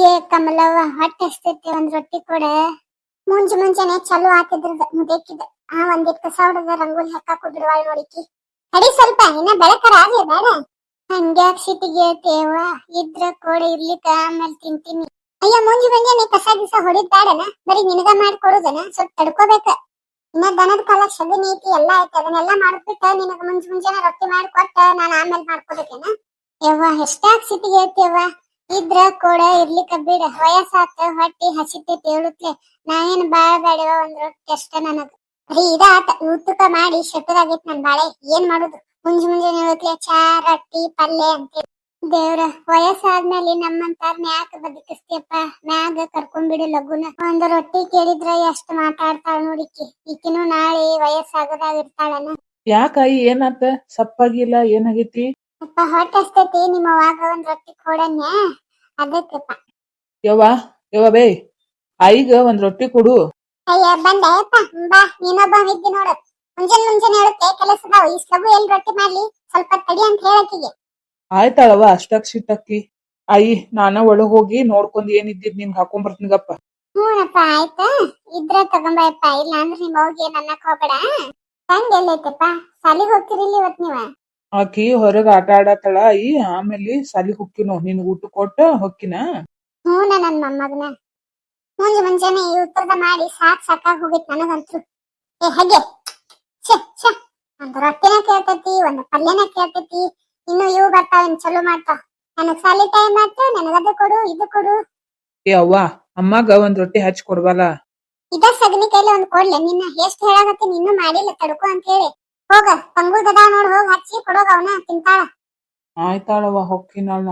ಏ ಕಮಲವ್ವ ಹೊಟ್ಟೆ ಹಸ್ತೈತಿ ಒಂದ್ ರೊಟ್ಟಿ ಕೊಡ. ಮುಂಜಾನೆ ಚಲೋ ಆತಿದ್ರದ ಮುದೇಕಿದ ಒಂದಿಟ್ ಕಸ ಹೊಡೆದ ರಂಗೋಲಿ ಹಾಕಾಕ ಬಿಡುವಾಳ ನೋಡಿಕಿ. ತಡಿ ಸ್ವಲ್ಪ ಇನ್ನ ಬೆಳಕರ ಆಗ್ಲಿ ಬೇಡ. ಹಂಗ್ಯಾಕ್ ಸಿಟಿಗೆ ಹೇಳ್ತೇವ ಇದ್ರ ಕೊಡ ಇರ್ಲಿಕ್ಕ ಆಮೇಲೆ ತಿಂತೀನಿ. ಅಯ್ಯ ಮುಂಜಾನೆ ಕಸ ಗಿಸ ಹೊಡಿದ್ ಬೇಡನ, ಬರೀ ನಿನಗ ಮಾಡಿ ಕೊಡುದನ, ಸ್ವಲ್ಪ ತಡ್ಕೋಬೇಕ. ಇನ್ನ ದನದ ಕಾಲ ಸಗಣಿ ಐತಿ ಎಲ್ಲಾ ಐತಿ, ಅದನ್ನೆಲ್ಲಾ ಮಾಡ್ಬಿಟ್ಟ ನಿನಗ ಮುಂಜಾನೆ ರೊಟ್ಟಿ ಮಾಡಿ ಕೊಟ್ಟ ನಾನ್ ಆಮೇಲೆ ಮಾಡ್ಕೋಬೇಕೇನ. ಯವ್ವ ಎಷ್ಟಾಕ್ ಸಿಟಿಗೆ ಹೇಳ್ತೇವ, ಇದ್ರ ಕೊಡ ಇರ್ಲಿಕ್ಕ ಬಿಡ. ವಯಸ್ಸಾತ ಹೊಟ್ಟಿ ಹಸಿತೈತಿ ಹೇಳುತ್ಲೆ. ನಾ ಏನ್ ಬಾಳ ಬೇಡವ ಒಂದ್ ರೊಟ್ಟಿ ಅಷ್ಟ ನನಗ. ಬರೀ ಇದಾತ ಊಟಕ ಮಾಡಿ ಶೆಟ್ಟದಾಗೈತಿ ನನ್ ಬಾಳೆ. ಏನ್ ಮಾಡುದು ಮುಂಜಾನೆ ಹೇಳುತ್ಲೆ ಚಾ ರೊಟ್ಟಿ ಪಲ್ಯ ಅಂತೇಳಿ. ದೇವ್ರ ವಯಸ್ಸಾದ್ಮೇಲೆ ನಮ್ಮಂತಾರ್ ಮ್ಯಾಕ ಬದುಕಿಸ್ತಿಯಪ್ಪ, ಮ್ಯಾಗ ಕರ್ಕೊಂಡ್ಬಿಡು ಲಗುನ. ಒಂದ್ ರೊಟ್ಟಿ ಕೇಳಿದ್ರ ಎಷ್ಟ್ ಮಾತಾಡ್ತಾಳ ನೋಡಿಕಿ. ಈಕಿನೂ ನಾಳೆ ವಯಸ್ಸಾಗದಾಗ ಇರ್ತಾಳನ. ಯಾಕಾಯಿ ಏನಾತ? ಸಪ್ಪಾಗಿಲ್ಲ, ಏನಾಗೈತಿ? ಅಪ್ಪ ಹೊಟ್ಟೆ ಹಸ್ತೈತಿ, ನಿಮ್ಮ ಅವಾಗ ಒಂದ್ ರೊಟ್ಟಿ ಕೊಡನ್ಯ ಅದಕ್ಕಪ್ಪ. ಯವ್ವ ಬೇ, ಆಯಿಗ ಒಂದ್ ರೊಟ್ಟಿ ಕೊಡು. ಅಯ್ಯ ಬಂದೆಯಪ್ಪ, ಬಾ ನೀನೊಬ್ಬ ಇದ್ದಿ ನೋಡು. ಮುಂಜಾನೆ ಹೇಳುತ್ತೆ ಕೆಲಸದಾವ, ಇಷ್ಟವು ಎಲ್ಲಿ ರೊಟ್ಟಿ ಮಾಡ್ಲಿ, ಸ್ವಲ್ಪ ತಡಿ ಅಂತ ಹೇಳಕ್ಕಿಗೆ. ಆಯ್ತಾಳವ ಅಷ್ಟಕ್ ಸಿಟ್ಟಕ್ಕಿ. ಆಯಿ ನಾನ ಒಳಗ್ ಹೋಗಿ ನೋಡ್ಕೊಂಡ್ ಏನಿದ್ದಿದ್ ನಿನ್ಗೆ ಹಾಕೊಂಡ್ ಬರ್ತೀನಿಗಪ್ಪ. ಹ್ಞೂನಪ್ಪ ಆಯ್ತ, ಇದ್ರ ತಗೊಂಬಯಪ್ಪ, ಇಲ್ಲ ಅಂದ್ರೆ ನಿಮ್ಮ ಅವ್ಗೆ ನನ್ನಕ್ ಹೋಗ್ಬೇಡ. ತಂಗ ಎಲ್ಲೈತಪ್ಪ, ಸಾಲಿಗೆ ಹೋಗ್ತಿರಿಲ್ಲ ಇವತ್ ನೀವ? ಆಕಿ ಹೊರಗ ಆಟ ಆಡತಾಳ ಆಯಿ, ಆಮೇಲೆ ಸಾಲಿಗ್ ಹೊಕ್ಕಿನೋ, ನಿನ್ ಊಟ ಕೊಟ್ಟ ಹೊಕ್ಕಿನ. ಹ್ಞೂನ ನನ್ ಮೊಮ್ಮಗನ. ಮುಂಜಾನೆ ಈ ಉತ್ತರದ ಮಾಡಿ ಸಾಕಾಗ್ ಹೋಗಿತ್ ನನಗಂತ್ರು. ಏ ಹಾಗೆ ಛೆ ಒಂದ್ ರೊಟ್ಟಿನ ಕೇಳ್ತೈತಿ, ಒಂದ್ ಪಲ್ಯನ ಕೇಳ್ತೈತಿ, ಇನ್ನು ಇವು ಬರ್ತಾವ ಚಲೋ ಮಾಡ್ತಾವ. ನನಗ್ ಸಾಲಿ ಟೈಮ್ ಆಯ್ತು, ನನಗದು ಕೊಡು ಇದು ಕೊಡು. ಏ ಅವ್ವ, ಅಮ್ಮಗ ಒಂದ್ ರೊಟ್ಟಿ ಹಚ್ಚಿ ಕೊಡ್ಬಲ್ಲ. ಇದ ಸಗಣಿ ಕೈಲಿ ಒಂದ್ ಕೊಡ್ಲೆ, ನಿನ್ನ ಎಷ್ಟ್ ಹೇಳಾಗತ್ತಿ, ನಿನ್ನೂ ಮಾಡಿಲ್ಲ ತಡ್ಕೊ ಅಂತ ಹೇಳಿ. ಹೋಗ ತಂಗುದದ ನೋಡ್, ಹೋಗ್ ಹಚ್ಚಿ ಕೊಡೋಗ, ಅವನ ತಿಂತಾಳ. ಆಯ್ತಾಳವ್ವ ಹೊಕ್ಕಿನಾಳ.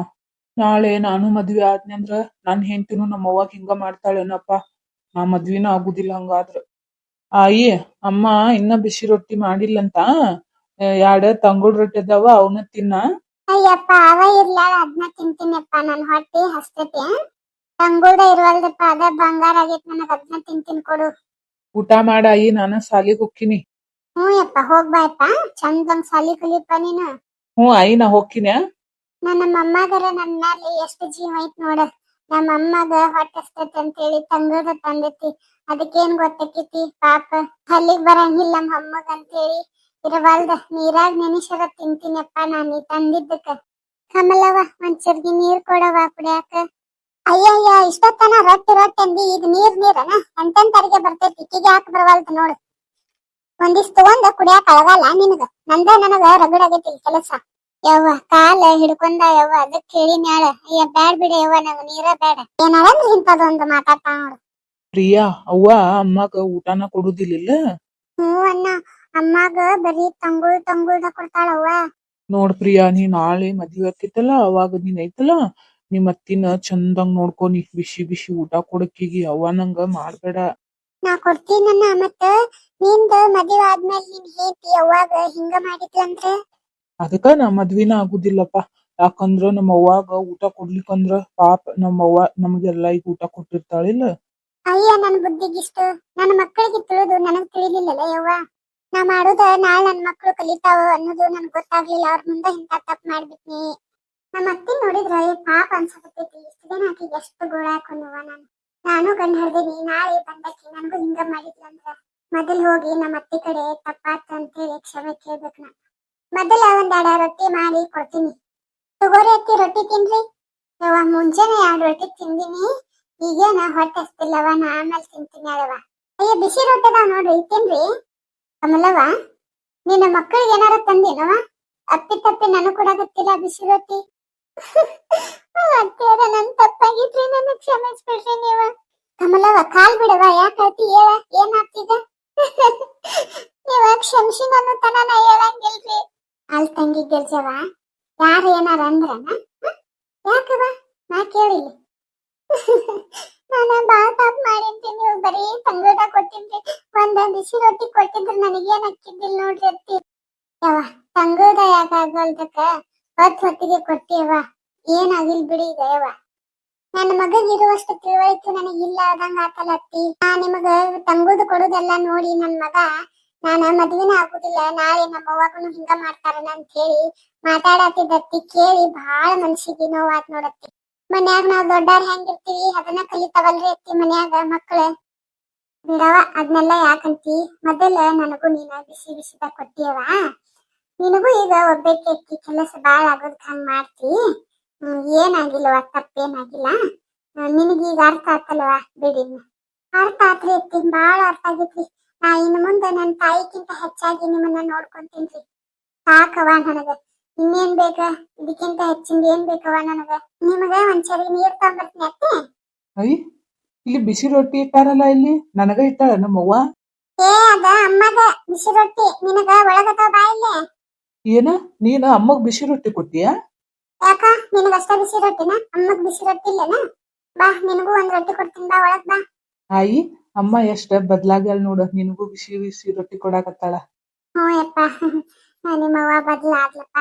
ನಾಳೆ ನಾನು ಮದ್ವಿ ಆದ್ನಂದ್ರ ನನ್ ಹೆಂಡತಿನೂ ನಮ್ಮ ಅವ್ವಾಗ ಹಿಂಗ ಮಾಡ್ತಾಳೇನಪ್ಪ. ನಾ ಮದ್ವಿನ ಆಗುದಿಲ್ಲ ಹಂಗಾದ್ರ. ಆಯಿ ಅಮ್ಮ ಇನ್ನ ಬಿಸಿ ರೊಟ್ಟಿ ಮಾಡಿಲ್ಲಂತ, ಎರಡ್ ತಂಗುಳ್ ರೊಟ್ಟಿ ಅದಾವ ಅವನ್ನ ತಿನ್ನ. ಅಯ್ಯಪ್ಪ ಅವ ಇರ್ಲಾರ ಅದನ್ನ ತಿಂತೀನಪ್ಪ, ನನ್ ಹೊಟ್ಟಿ ಹಸ್ತೈತಿ. ತಂಗುಳ್ದ ಇರುವಲ್ದಪ್ಪ, ಅದ ಬಂಗಾರ ಆಗೈತಿ ನನಗ, ಅದನ್ನ ತಿಂತೀನಿ ಕೊಡು. ಊಟ ಮಾಡ ಆಯಿ, ನಾನ ಸಾಲಿಗ್ ಹೊಕ್ಕಿನಿ. ಹ್ಞೂ ಯಪ್ಪ ಹೋಗ್ಬಾಯಪ್ಪ, ಚಂದಂಗ್ ಸಾಲಿ ಕಲಿಯಪ್ಪ ನೀನು. ಹ್ಞೂ ಆಯಿ ನಾ ಹೊಕ್ಕಿನ. ನನ್ನ ಮೊಮ್ಮಗರ ನನ್ನ ಮ್ಯಾಲೆ ಎಷ್ಟು ಜೀವ ಐತ್ ನೋಡ. ನಮ್ಮ ಅಮ್ಮಗ ಹೊಟ್ಟೆ ಹಸ್ತೈತಿ ಅಂತ ಹೇಳಿ ತಂಗುಳ್ದ ತಂದೈತಿ, ಅದಕ್ಕೇನ್ ಗೊತ್ತೈತಿ ಪಾಪ. ಹಲ್ಲಿಗ್ ಬರಂಗಿಲ್ಲ ನಮ್ಮ ಅಮ್ಮಗ ಅಂತ ಹೇಳಿ ಇರವಲ್ದ ನೀರಾಗ ನೆನಿಸರ ತಿಂತೀನಪ್ಪ ನಾನೀ ತಂದಿದ್ದಕ್ಕ. ಕಮಲವ್ವ ಒಂದ್ ಚರ್ಗಿ ನೀರ್ ಕೊಡವ ಕುಡಿಯಾಕ. ಅಯ್ಯಯ್ಯ ಇಷ್ಟೊತ್ತನ ರೊಟ್ಟಿ ಅಂದಿ, ಈಗ ನೀರನ ಎಂತೆಂತರಿಗೆ ಬರ್ತೈತಿ, ಇಕ್ಕಿಗೆ ಯಾಕೆ ಬರವಲ್ದ ನೋಡು. ಒಂದಿಷ್ಟು ತಗೊಂಡ ಕುಡಿಯಾಕ ಆಗಲ್ಲ ನಿನಗ, ನನಗ ರಗಡಾಗೈತಿ ಕೆಲಸ. ಯವ್ವ ಕಾಲ ಹಿಡ್ಕೊಂಡ ಯವ್ವ, ಅದಕ್ ಕೇಳಿ ನ್ಯಾಳ. ಅಯ್ಯ ಬ್ಯಾಡ್ ಬಿಡ ಯವ್ವ, ನಂಗ ನೀರ ಬ್ಯಾಡ. ಏನಾರಂದ್ರ ಇಂತದೊಂದು ಮಾತಾಡ್ತಾ ನೋಡು. ಪ್ರಿಯಾ ಅವ್ವ ಅಮ್ಮಗ ಊಟನ ಕೊಡುದಿಲ್ಲ. ಹ್ಞೂ ಅಣ್ಣ, ಅಮ್ಮಾಗ ಬರೀ ತಂಗುಳ್ದ ಕೊಡ್ತಾಳವ್ವ. ನೋಡ್ ಪ್ರಿಯಾ, ನೀ ನಾಳೆ ಮದ್ವಿ ಆಕೈತಲ್ಲ, ಅವಾಗ ನೀನ್ ಐತಲ್ಲ ನಿಮ್ ಅತ್ತಿನ ಚಂದಂಗ್ ನೋಡ್ಕೊನಿ, ಬಿಸಿ ಊಟ ಕೊಡಕ್ಕಿಗಿ. ಅವ್ವ ನಂಗ ಮಾಡ್ಬೇಡ. ನಾ ಕೊಡ್ತೀನನ್ನ, ಮತ್ತ ನಿಂದ ಮದುವೆ ಆದ್ಮೇಲೆ ನಿನ್ ಹೇತಿ ಅವಾಗ ಹಿಂಗ ಮಾಡಿದ್ಲಂದ್ರ ಅದಕ್ಕ ನಾ ಮದ್ವಿನ ಆಗುದಿಲ್ಲಪ್ಪ. ಯಾಕಂದ್ರ ನಮ್ಮ ಅವ್ವಾಗ ಊಟ ಕೊಡ್ಲಿಕ್ಕಂದ್ರ ಪಾಪ ನಮ್ಮ ಅವ್ವ ನಮ್ಗೆಲ್ಲಾ ಈಗ ಊಟ ಕೊಟ್ಟಿರ್ತಾಳಿಲ್ಲ. ಅಯ್ಯ ನನ್ ಬುದ್ಧಿಗಿಷ್ಟು ನನ್ನ ಮಕ್ಕಳಿಗೆ ತಿಳಿದು ನನಗ್ ತಿಳಿಲಿಲ್ಲಲ್ಲ ಯವ್ವ. ನಾ ಮಾಡುದ ನಾಳೆ ನನ್ ಮಕ್ಳು ಕಲಿತಾವ ಅನ್ನೋದು ನನ್ಗ್ ಗೊತ್ತಾಗ್ಲಿಲ್ಲ. ಅವ್ರ ಮುಂದೆ ಇಂತ ತಪ್ಪು ಮಾಡ್ಬಿಟ್ನಿ. ನಮ್ಮ ಅತ್ತಿ ನೋಡಿದ್ರ ಪಾಪ ಅನ್ಸಕತ್ತೈತಿ. ಇಷ್ಟು ದಿನ ಆಕಿಗೆ ಎಷ್ಟು ಗೋಳ ಹಾಕೊಂಡವ ನಾನು ಗಂಡ ಹಿಡ್ದೀನಿ. ನಾಳೆ ಬಂದಕ್ಕೆ ನನ್ಗೂ ಹಿಂಗ ಮಾಡಿದ್ಲಂದ್ರ ಮೊದಲ್ ಹೋಗಿ ನಮ್ಮ ಅತ್ತಿ ಕಡೆ ತಪ್ಪಾತ ಅಂತ ಹೇಳಿ ಕ್ಷಮೆ ಕೇಳ್ಬೇಕು. ನಾ ಮೊದಲ ಒಂದೆರಡು ರೊಟ್ಟಿ ಮಾಡಿ ಕೊಡ್ತೀನಿ, ತಗೋರಿ ಅತ್ತಿ ರೊಟ್ಟಿ ತಿನ್ರಿ. ಯವ್ವ ಮುಂಜಾನೆ 2 ರೊಟ್ಟಿ ತಿಂದಿನಿ, ಈಗೇನ ಹೊಟ್ಟೆ ಹಸ್ತಿಲ್ಲವ, ನಾ ಆಮೇಲೆ ತಿಂತೀನಿ ಅಳವ. ಅಯ್ಯ ಬಿಸಿ ರೊಟ್ಟಿ ಅದಾವ ನೋಡ್ರಿ, ತಿನ್ರಿ. ಕಮಲವ್ವ ನಿನ್ನ ಮಕ್ಕಳಿಗೆ ಏನಾರ ತಂದೇನವ? ಅಪ್ಪಿ ತಪ್ಪಿ ನನಗ್ ಕೊಡಾಕತ್ತಿಲ್ಲ ಬಿಸಿ ರೊಟ್ಟಿ. ಅತ್ತಿಯರ ನನ್ ತಪ್ಪಾಗಿದ್ರಿ ನನಗ್ ಕ್ಷಮಿಸ್ಬಿಡ್ರಿ ನೀವ. ಕಮಲವ್ವ ಕಾಲ್ ಬಿಡವ, ಯಾಕಳ್ತಿ ಹೇಳ, ಏನಾಗ್ತಿದ? ನೀವ ಕ್ಷಮಿಸಿ ನನ್ನ ತನನ ಹೇಳಂಗಿಲ್ರಿ. ಅಲ್ ತಂಗಿ ಗಿರ್ಜವ, ಯಾರು ಏನಾರ ಅಂದ್ರನ? ಯಾಕವ ನಾ ಕೇಳಿಲ್ಲ. ನಾನು ಬಾಳ ತಪ್ಪು ಮಾಡಿದ್ರಿ, ನೀವು ಬರೀ ತಂಗುಳ್ದ ಕೊಟ್ಟಿದ್ರಿ. ಒಂದ ಬಿಸಿ ರೊಟ್ಟಿ ಕೊಟ್ಟಿದ್ರ ನನಗೇನ್ ಅಕ್ಕಿದ್ದಿಲ್ ನೋಡ್ರಿ ಅತ್ತಿ. ಯವ್ವ ತಂಗುಳ್ದ ಯಾಕಾಗಲ್ದಕ್ಕ ಹೊತ್ತಿಗೆ ಕೊಟ್ಟಿಯವ್ವ, ಏನಾಗಿಲ್ ಬಿಡಿ ಈಗ. ಯವ್ವ ನನ್ನ ಮಗಗಿರುವಷ್ಟು ತಿಳುವಳಿಕೆ ನನಗಿಲ್ಲ ಆದಂಗ ಆತಲ್ಲ ಅತ್ತಿ. ನಾ ನಿಮಗ ತಂಗುಳ್ದು ಕೊಡುದೆಲ್ಲ ನೋಡಿ ನನ್ ಮಗ ನಾನ ಮದ್ವಿನ ಆಗುದಿಲ್ಲ, ನಾಳೆ ನಮ್ಮ ಅವ್ವಾಗನು ಹಿಂಗ ಮಾಡ್ತಾರನ ಅಂತ ಹೇಳಿ ಮಾತಾಡತ್ತಿದ್ದತ್ತಿ. ಕೇಳಿ ಬಹಳ ಮನ್ಸಿಗೆ ನೋವಾತ್ ನೋಡತ್ತಿ. ಮನ್ಯಾಗ ನಾವ್ ದೊಡ್ಡಾರ್ ಹೆಂಗಿರ್ತೀವಿ ಅದನ್ನ ಕಲಿತಾವಲ್ರಿ ಅತ್ತಿ ಮನ್ಯಾಗ ಮಕ್ಳು. ಬಿಡವ ಅದ್ನೆಲ್ಲ ಯಾಕಂತಿ, ಮೊದಲ ನನಗೂ ನೀನ ಬಿಸಿ ಬಿಸಿದ ಕೊಟ್ಟಿಯವ. ನಿನಗೂ ಈಗ ಒಬ್ಬಕ್ಕೆ ಅಕ್ಕಿ ಕೆಲಸ ಬಾಳ ಆಗೋದ್ ಹಂಗ್ ಮಾಡ್ತಿ. ಏನಾಗಿಲ್ವ, ತಪ್ಪೇನಾಗಿಲ್ಲ. ನಿನಗೀಗ ಅರ್ಥ ಆತಲ್ವಾ? ಬಿಡಿ, ಅರ್ಥ ಆತ್ರಿ ಅತ್ತಿ, ಬಾಳ ಅರ್ಥ ಆಗೈತ್ರಿ. ನಾ ಇನ್ನು ಮುಂದೆ ನನ್ನ ತಾಯಿಗಿಂತ ಹೆಚ್ಚಾಗಿ ನಿಮ್ಮನ್ನ ನೋಡ್ಕೊಂತೀನ್ರಿ. ಸಾಕವ ನನಗ, ಇನ್ನೇನ್ ಬೇಕ? ಇದಕ್ಕಿಂತ ಹೆಚ್ಚಿಂದ ಏನ್ ಬೇಕವ ನನಗ? ನಿಮಗ ಒಂದ್ ಚರಿ ನೀರ್ ತಗೊಂಡ್ಬರ್ತೀನಿ ಅತ್ತಿ. ಐ ಇಲ್ಲಿ ಬಿಸಿ ರೊಟ್ಟಿ ಇಟ್ಟಾರಲ್ಲ, ಇಲ್ಲಿ ನನಗ ಇಟ್ಟಾಳ ನಮ್ಮವ್ವ. ಅದ ಅಮ್ಮಗ ಬಿಸಿ ರೊಟ್ಟಿ, ನಿನಗ ಒಳಗದ ಬಾಯಿಲೆ. ಏನ ನೀನ ಅಮ್ಮಗ್ ಬಿಸಿ ರೊಟ್ಟಿ ಕೊಟ್ಟಿಯಾ? ಯಾಕ ನಿನಗಷ್ಟ ಬಿಸಿ ರೊಟ್ಟಿನ? ಅಮ್ಮಗ್ ಬಿಸಿ ರೊಟ್ಟಿ ಇಲ್ಲೇನ? ಬಾ, ನಿನಗೂ ಒಂದ್ ರೊಟ್ಟಿ ಕೊಡ್ತೀನಿ, ಬಾ ಒಳಗ್ ಬಾ. ಆಯಿ, ಅಮ್ಮ ಎಷ್ಟ ಬದ್ಲಾಗ್ಯಾಳ ನೋಡು, ನಿನಗೂ ಬಿಸಿ ಬಿಸಿ ರೊಟ್ಟಿ ಕೊಡಾಕತ್ತಾಳ. ಹ್ಞೂ ಯಪ್ಪ, ನಿಮ್ಮವ್ವ ಬದ್ಲಾದ್ಲಪ್ಪ.